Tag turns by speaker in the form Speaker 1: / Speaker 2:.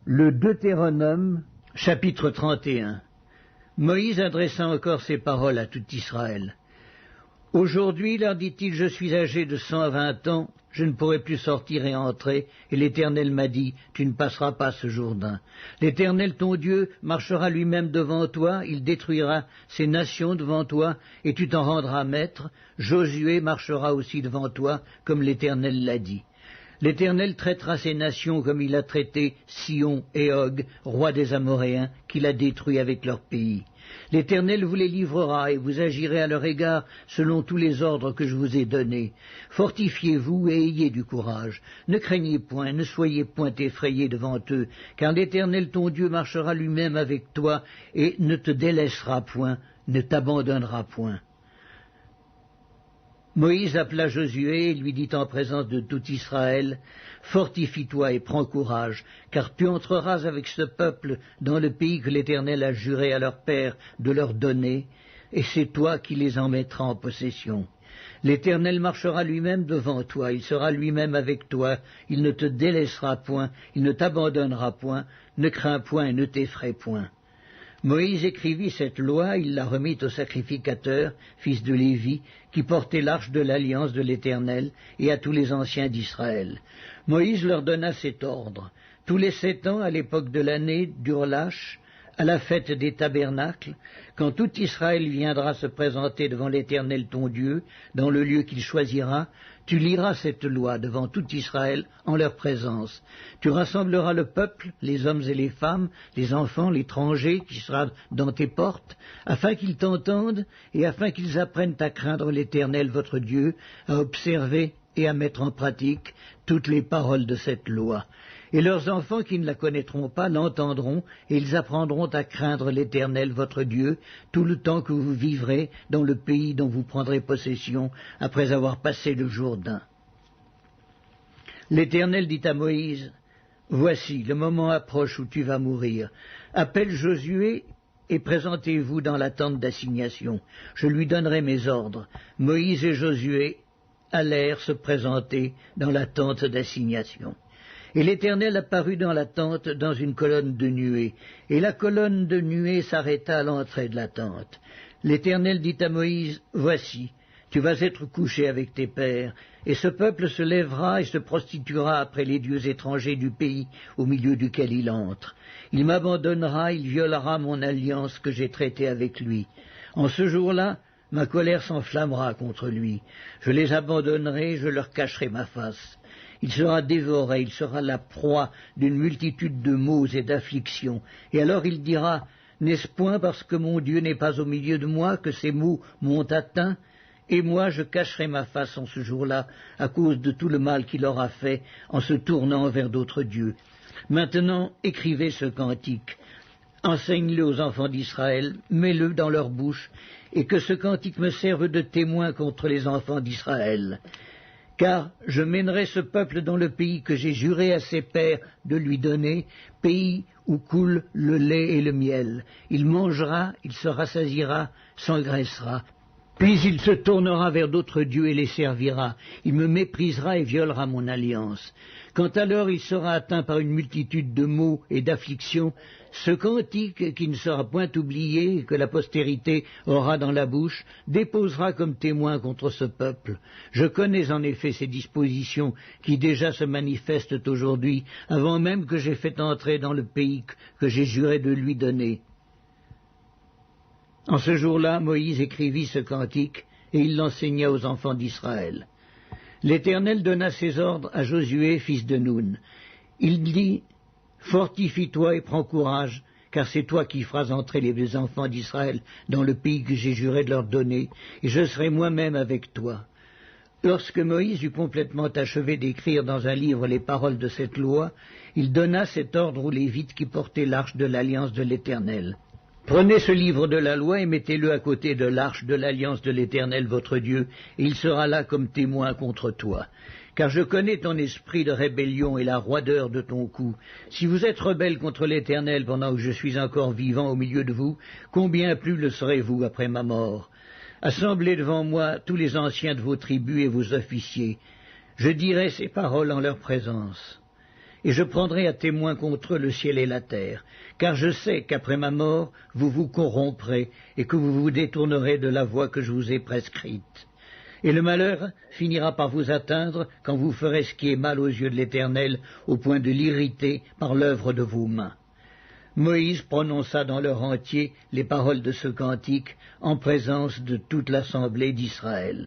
Speaker 1: Le Deutéronome, chapitre 31. Moïse adressa encore ces paroles à tout Israël. Aujourd'hui, leur dit-il, je suis âgé de 120 ans, je ne pourrai plus sortir et entrer, et l'Éternel m'a dit, tu ne passeras pas ce Jourdain. L'Éternel ton Dieu marchera lui-même devant toi, il détruira ces nations devant toi, et tu t'en rendras maître. Josué marchera aussi devant toi, comme l'Éternel l'a dit. L'Éternel traitera ces nations comme il a traité Sihon et Og, rois des Amoréens, qu'il a détruits avec leur pays. L'Éternel vous les livrera, et vous agirez à leur égard selon tous les ordres que je vous ai donnés. Fortifiez-vous et ayez du courage. Ne craignez point, ne soyez point effrayés devant eux, car l'Éternel ton Dieu marchera lui-même avec toi, et ne te délaissera point, ne t'abandonnera point. Moïse appela Josué et lui dit en présence de tout Israël, « Fortifie-toi et prends courage, car tu entreras avec ce peuple dans le pays que l'Éternel a juré à leur père de leur donner, et c'est toi qui les en mettras en possession. L'Éternel marchera lui-même devant toi, il sera lui-même avec toi, il ne te délaissera point, il ne t'abandonnera point, ne crains point et ne t'effraie point. » Moïse écrivit cette loi, il la remit au sacrificateur, fils de Lévi, qui portait l'arche de l'alliance de l'Éternel, et à tous les anciens d'Israël. Moïse leur donna cet ordre. Tous les 7 ans, à l'époque de l'année d'Urlache, à la fête des tabernacles, quand tout Israël viendra se présenter devant l'Éternel ton Dieu, dans le lieu qu'il choisira, tu liras cette loi devant tout Israël en leur présence. Tu rassembleras le peuple, les hommes et les femmes, les enfants, l'étranger qui sera dans tes portes, afin qu'ils t'entendent et afin qu'ils apprennent à craindre l'Éternel votre Dieu, à observer et à mettre en pratique toutes les paroles de cette loi. Et leurs enfants qui ne la connaîtront pas l'entendront, et ils apprendront à craindre l'Éternel votre Dieu tout le temps que vous vivrez dans le pays dont vous prendrez possession après avoir passé le Jourdain. L'Éternel dit à Moïse, « Voici, le moment approche où tu vas mourir. Appelle Josué et présentez-vous dans la tente d'assignation. Je lui donnerai mes ordres. » Moïse et Josué allèrent se présenter dans la tente d'assignation. Et l'Éternel apparut dans la tente dans une colonne de nuée, et la colonne de nuée s'arrêta à l'entrée de la tente. L'Éternel dit à Moïse, « Voici, tu vas être couché avec tes pères, et ce peuple se lèvera et se prostituera après les dieux étrangers du pays au milieu duquel il entre. Il m'abandonnera, il violera mon alliance que j'ai traitée avec lui. En ce jour-là, ma colère s'enflammera contre lui. Je les abandonnerai, je leur cacherai ma face. Il sera dévoré, il sera la proie d'une multitude de maux et d'afflictions. Et alors il dira, n'est-ce point parce que mon Dieu n'est pas au milieu de moi que ces maux m'ont atteint? Et moi je cacherai ma face en ce jour-là à cause de tout le mal qu'il aura fait en se tournant vers d'autres dieux. Maintenant écrivez ce cantique, enseigne-le aux enfants d'Israël, mets-le dans leur bouche, et que ce cantique me serve de témoin contre les enfants d'Israël. Car je mènerai ce peuple dans le pays que j'ai juré à ses pères de lui donner, pays où coule le lait et le miel. Il mangera, il se rassasiera, s'engraissera. Puis il se tournera vers d'autres dieux et les servira. Il me méprisera et violera mon alliance. Quand alors il sera atteint par une multitude de maux et d'afflictions, ce cantique, qui ne sera point oublié et que la postérité aura dans la bouche, déposera comme témoin contre ce peuple. Je connais en effet ces dispositions qui déjà se manifestent aujourd'hui, avant même que j'aie fait entrer dans le pays que j'ai juré de lui donner. En ce jour-là, Moïse écrivit ce cantique, et il l'enseigna aux enfants d'Israël. L'Éternel donna ses ordres à Josué, fils de Nun. Il dit, « Fortifie-toi et prends courage, car c'est toi qui feras entrer les enfants d'Israël dans le pays que j'ai juré de leur donner, et je serai moi-même avec toi. » Lorsque Moïse eut complètement achevé d'écrire dans un livre les paroles de cette loi, il donna cet ordre aux Lévites qui portaient l'arche de l'alliance de l'Éternel. Prenez ce livre de la loi et mettez-le à côté de l'arche de l'alliance de l'Éternel votre Dieu, et il sera là comme témoin contre toi. Car je connais ton esprit de rébellion et la roideur de ton cou. Si vous êtes rebelle contre l'Éternel pendant que je suis encore vivant au milieu de vous, combien plus le serez-vous après ma mort? Assemblez devant moi tous les anciens de vos tribus et vos officiers. Je dirai ces paroles en leur présence. et je prendrai à témoin contre eux le ciel et la terre, car je sais qu'après ma mort, vous vous corromprez, et que vous vous détournerez de la voie que je vous ai prescrite. Et le malheur finira par vous atteindre quand vous ferez ce qui est mal aux yeux de l'Éternel, au point de l'irriter par l'œuvre de vos mains. » Moïse prononça dans leur entier les paroles de ce cantique en présence de toute l'assemblée d'Israël.